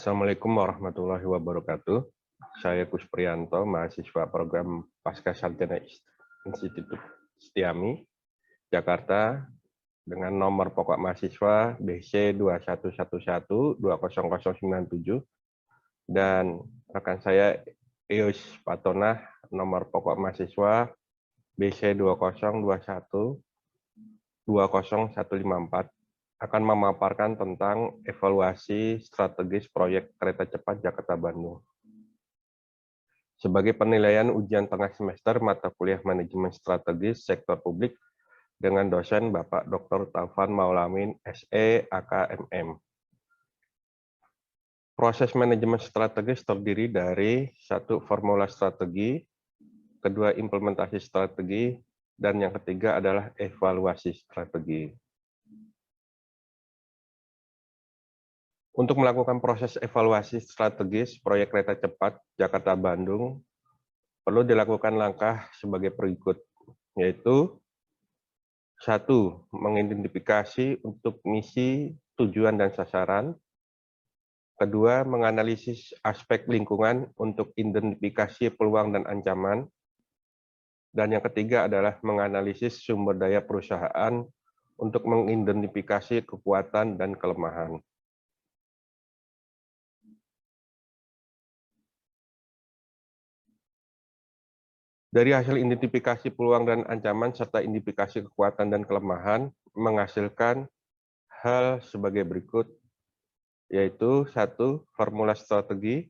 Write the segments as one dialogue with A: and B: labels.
A: Assalamualaikum warahmatullahi wabarakatuh. Saya Kus Priyanto, mahasiswa program Pascasarjana Institut Setiami, Jakarta, dengan nomor pokok mahasiswa BC 2111200097 dan rekan saya Eus Patonah, nomor pokok mahasiswa BC 202120154 akan memaparkan tentang evaluasi strategis proyek kereta cepat Jakarta-Bandung. Sebagai penilaian ujian tengah semester mata kuliah manajemen strategis sektor publik dengan dosen Bapak Dr. Taufan Maulamin, SE, AKMM. Proses manajemen strategis terdiri dari satu, formula strategi, kedua, implementasi strategi, dan yang ketiga adalah evaluasi strategi. Untuk melakukan proses evaluasi strategis proyek kereta cepat Jakarta-Bandung, perlu dilakukan langkah sebagai berikut, yaitu 1. Mengidentifikasi untuk misi, tujuan, dan sasaran. Kedua, menganalisis aspek lingkungan untuk identifikasi peluang dan ancaman. Dan yang ketiga adalah menganalisis sumber daya perusahaan untuk mengidentifikasi kekuatan dan kelemahan. Dari hasil identifikasi peluang dan ancaman serta identifikasi kekuatan dan kelemahan menghasilkan hal sebagai berikut, yaitu 1. Formula strategi,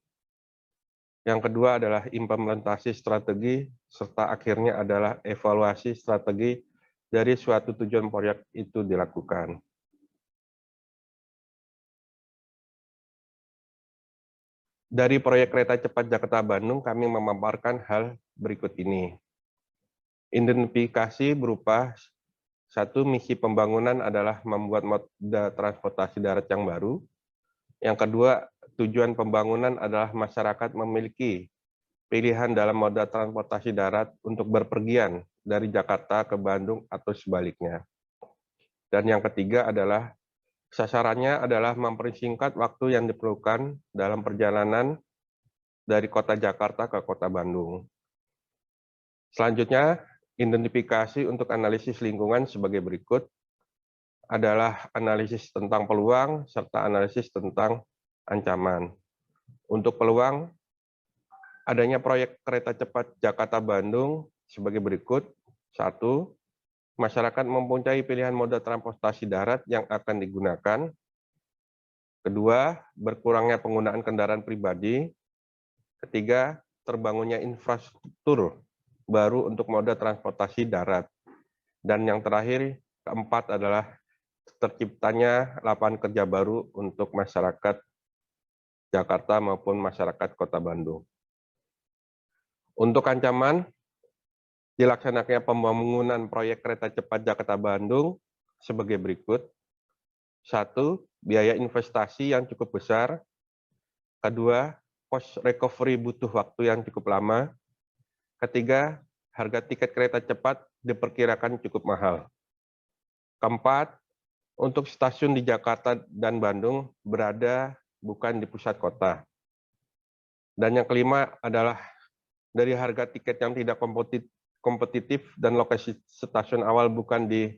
A: yang kedua adalah implementasi strategi, serta akhirnya adalah evaluasi strategi dari suatu tujuan proyek itu dilakukan. Dari proyek kereta cepat Jakarta-Bandung, kami memaparkan hal berikut ini. Identifikasi berupa 1. Misi pembangunan adalah membuat moda transportasi darat yang baru. Yang kedua, tujuan pembangunan adalah masyarakat memiliki pilihan dalam moda transportasi darat untuk berpergian dari Jakarta ke Bandung atau sebaliknya. Dan yang ketiga adalah sasarannya adalah mempersingkat waktu yang diperlukan dalam perjalanan dari kota Jakarta ke kota Bandung. Selanjutnya, identifikasi untuk analisis lingkungan sebagai berikut adalah analisis tentang peluang serta analisis tentang ancaman. Untuk peluang, adanya proyek kereta cepat Jakarta-Bandung sebagai berikut. 1. Masyarakat mempunyai pilihan moda transportasi darat yang akan digunakan. Kedua, berkurangnya penggunaan kendaraan pribadi. Ketiga, terbangunnya infrastruktur baru untuk moda transportasi darat. Dan yang terakhir, keempat adalah terciptanya lapangan kerja baru untuk masyarakat Jakarta maupun masyarakat Kota Bandung. Untuk ancaman, dilaksanakannya pembangunan proyek kereta cepat Jakarta-Bandung sebagai berikut. 1. Biaya investasi yang cukup besar. Kedua, cost recovery butuh waktu yang cukup lama. Ketiga, harga tiket kereta cepat diperkirakan cukup mahal. Keempat, untuk stasiun di Jakarta dan Bandung berada bukan di pusat kota. Dan yang kelima adalah dari harga tiket yang tidak kompetitif dan lokasi stasiun awal bukan di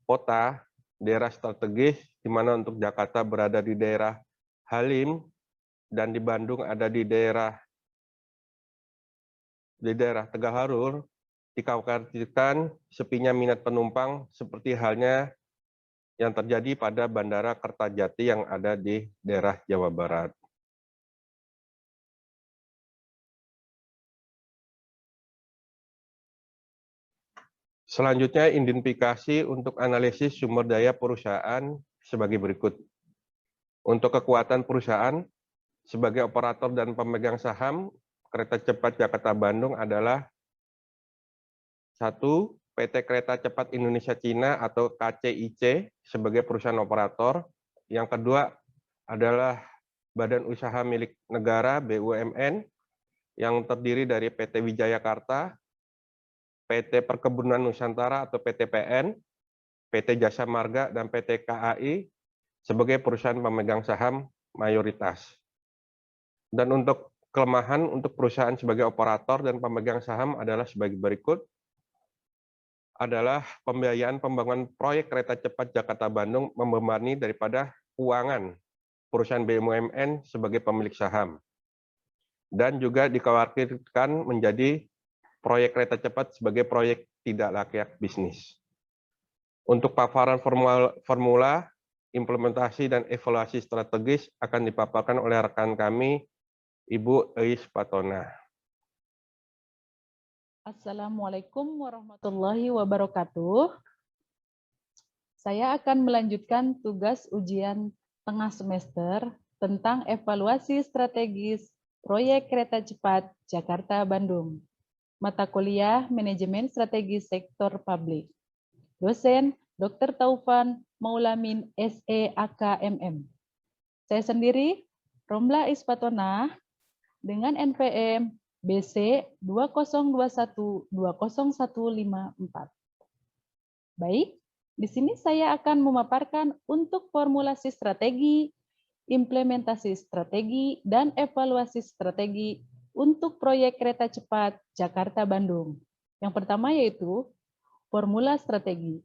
A: kota, daerah strategis, di mana untuk Jakarta berada di daerah Halim dan di Bandung ada di daerah Tegaharur, dikhawatirkan sepinya minat penumpang seperti halnya yang terjadi pada Bandara Kertajati yang ada di daerah Jawa Barat. Selanjutnya, identifikasi untuk analisis sumber daya perusahaan sebagai berikut. Untuk kekuatan perusahaan, sebagai operator dan pemegang saham, kereta cepat Jakarta-Bandung adalah 1. PT Kereta Cepat Indonesia Cina atau KCIC sebagai perusahaan operator. Yang kedua adalah Badan Usaha Milik Negara BUMN yang terdiri dari PT Wijayakarta, PT Perkebunan Nusantara atau PTPN, PT Jasa Marga, dan PT KAI sebagai perusahaan pemegang saham mayoritas. Dan untuk kelemahan untuk perusahaan sebagai operator dan pemegang saham adalah sebagai berikut. Adalah pembiayaan pembangunan proyek kereta cepat Jakarta-Bandung membebani daripada keuangan perusahaan BUMN sebagai pemilik saham. Dan juga dikhawatirkan menjadi proyek kereta cepat sebagai proyek tidak layak bisnis. Untuk paparan formula, implementasi dan evaluasi strategis akan dipaparkan oleh rekan kami, Ibu Eis Patona.
B: Assalamualaikum warahmatullahi wabarakatuh. Saya akan melanjutkan tugas ujian tengah semester tentang evaluasi strategis proyek kereta cepat Jakarta-Bandung. Mata kuliah Manajemen Strategi Sektor Publik. Dosen Dr. Taufan Maulamin SEAKMM. Saya sendiri, Romla Ispatona, dengan NPM BC 2021-20154. Baik, di sini saya akan memaparkan untuk formulasi strategi, implementasi strategi, dan evaluasi strategi untuk proyek kereta cepat Jakarta-Bandung. Yang pertama yaitu formula strategi.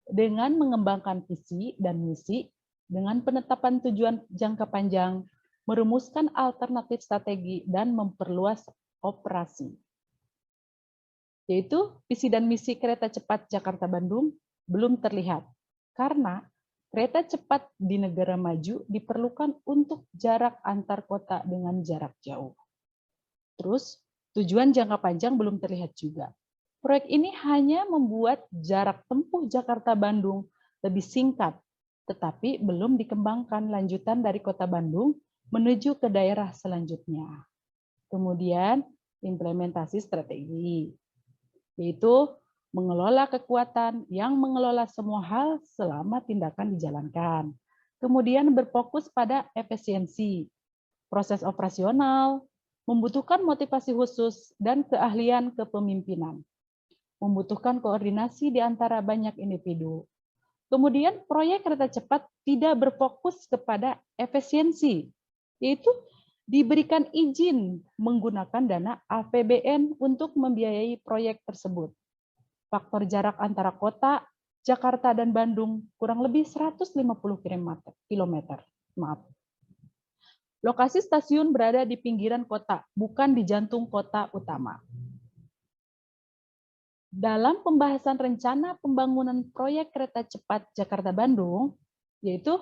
B: Dengan mengembangkan visi dan misi, dengan penetapan tujuan jangka panjang, merumuskan alternatif strategi, dan memperluas operasi. Yaitu visi dan misi kereta cepat Jakarta-Bandung belum terlihat, karena kereta cepat di negara maju diperlukan untuk jarak antar kota dengan jarak jauh. Terus, tujuan jangka panjang belum terlihat juga. Proyek ini hanya membuat jarak tempuh Jakarta-Bandung lebih singkat, tetapi belum dikembangkan lanjutan dari kota Bandung menuju ke daerah selanjutnya. Kemudian, implementasi strategi, yaitu mengelola kekuatan yang mengelola semua hal selama tindakan dijalankan. Kemudian berfokus pada efisiensi, proses operasional, membutuhkan motivasi khusus dan keahlian kepemimpinan, membutuhkan koordinasi di antara banyak individu. Kemudian proyek kereta cepat tidak berfokus kepada efisiensi, yaitu diberikan izin menggunakan dana APBN untuk membiayai proyek tersebut. Faktor jarak antara kota Jakarta dan Bandung kurang lebih 150 km. Lokasi stasiun berada di pinggiran kota, bukan di jantung kota utama. Dalam pembahasan rencana pembangunan proyek kereta cepat Jakarta-Bandung, yaitu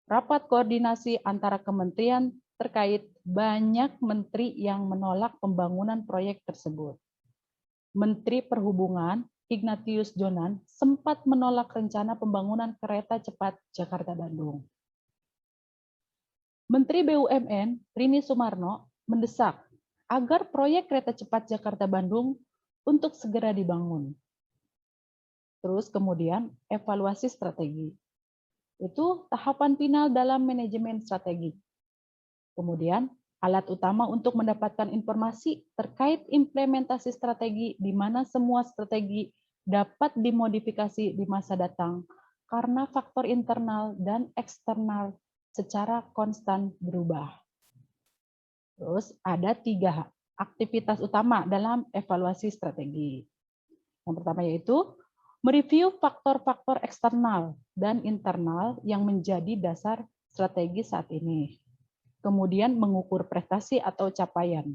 B: rapat koordinasi antara kementerian terkait, banyak menteri yang menolak pembangunan proyek tersebut. Menteri Perhubungan Ignatius Jonan sempat menolak rencana pembangunan kereta cepat Jakarta-Bandung. Menteri BUMN Rini Sumarno mendesak agar proyek kereta cepat Jakarta-Bandung untuk segera dibangun. Terus kemudian evaluasi strategi. Itu tahapan final dalam manajemen strategi. Kemudian, alat utama untuk mendapatkan informasi terkait implementasi strategi di mana semua strategi dapat dimodifikasi di masa datang karena faktor internal dan eksternal secara konstan berubah. Terus ada 3 aktivitas utama dalam evaluasi strategi. Yang pertama yaitu mereview faktor-faktor eksternal dan internal yang menjadi dasar strategi saat ini. Kemudian mengukur prestasi atau capaian.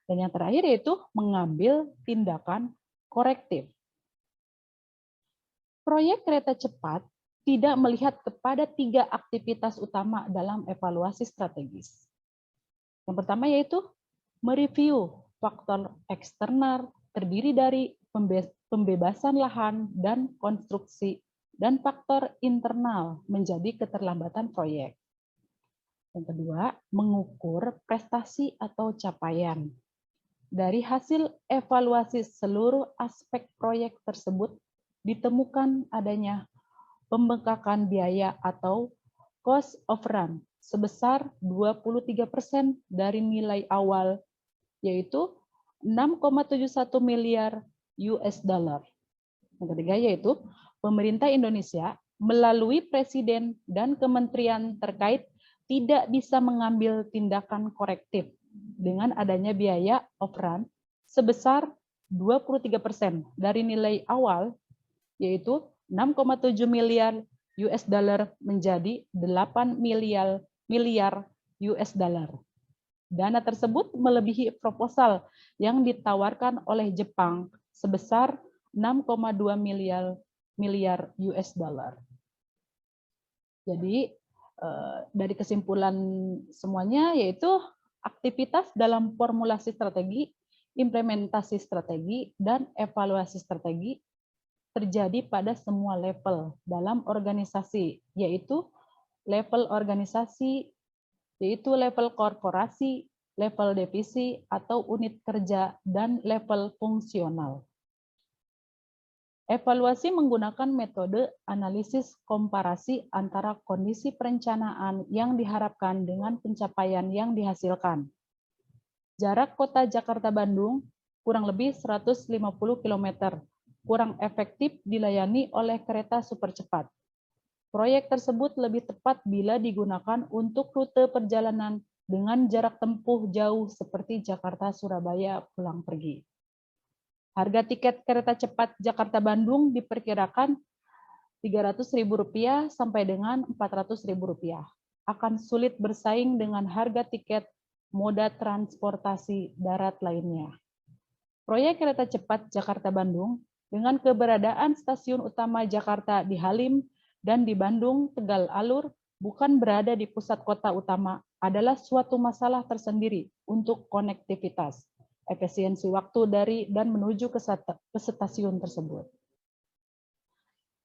B: Dan yang terakhir yaitu mengambil tindakan korektif. Proyek kereta cepat tidak melihat kepada 3 aktivitas utama dalam evaluasi strategis. Yang pertama yaitu mereview faktor eksternal terdiri dari pembebasan lahan dan konstruksi, dan faktor internal menjadi keterlambatan proyek. Yang kedua, mengukur prestasi atau capaian. Dari hasil evaluasi seluruh aspek proyek tersebut, ditemukan adanya pembengkakan biaya atau cost of run sebesar 23% dari nilai awal, yaitu 6,71 miliar US dollar. Yang ketiga yaitu pemerintah Indonesia melalui presiden dan kementerian terkait tidak bisa mengambil tindakan korektif dengan adanya biaya upfront sebesar 23% dari nilai awal, yaitu 6,7 miliar US dollar menjadi 8 miliar US dollar. Dana tersebut melebihi proposal yang ditawarkan oleh Jepang sebesar 6,2 miliar US dollar. Jadi dari kesimpulan semuanya yaitu aktivitas dalam formulasi strategi, implementasi strategi, dan evaluasi strategi terjadi pada semua level dalam organisasi, yaitu level organisasi, yaitu level korporasi, level divisi atau unit kerja, dan level fungsional. Evaluasi menggunakan metode analisis komparasi antara kondisi perencanaan yang diharapkan dengan pencapaian yang dihasilkan. Jarak kota Jakarta-Bandung kurang lebih 150 km, kurang efektif dilayani oleh kereta super cepat. Proyek tersebut lebih tepat bila digunakan untuk rute perjalanan dengan jarak tempuh jauh seperti Jakarta-Surabaya pulang pergi. Harga tiket kereta cepat Jakarta-Bandung diperkirakan Rp300.000 sampai dengan Rp400.000. Akan sulit bersaing dengan harga tiket moda transportasi darat lainnya. Proyek kereta cepat Jakarta-Bandung dengan keberadaan stasiun utama Jakarta di Halim dan di Bandung Tegal Alur bukan berada di pusat kota utama adalah suatu masalah tersendiri untuk konektivitas, efisiensi waktu dari dan menuju ke stasiun tersebut.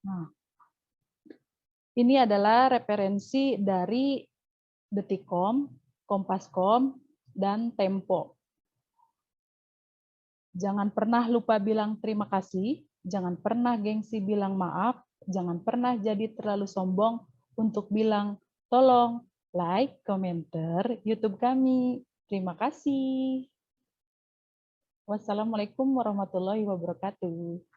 B: Nah, ini adalah referensi dari Detikcom, Kompascom, dan Tempo. Jangan pernah lupa bilang terima kasih, jangan pernah gengsi bilang maaf, jangan pernah jadi terlalu sombong untuk bilang tolong like, komentar YouTube kami. Terima kasih. Wassalamualaikum warahmatullahi wabarakatuh.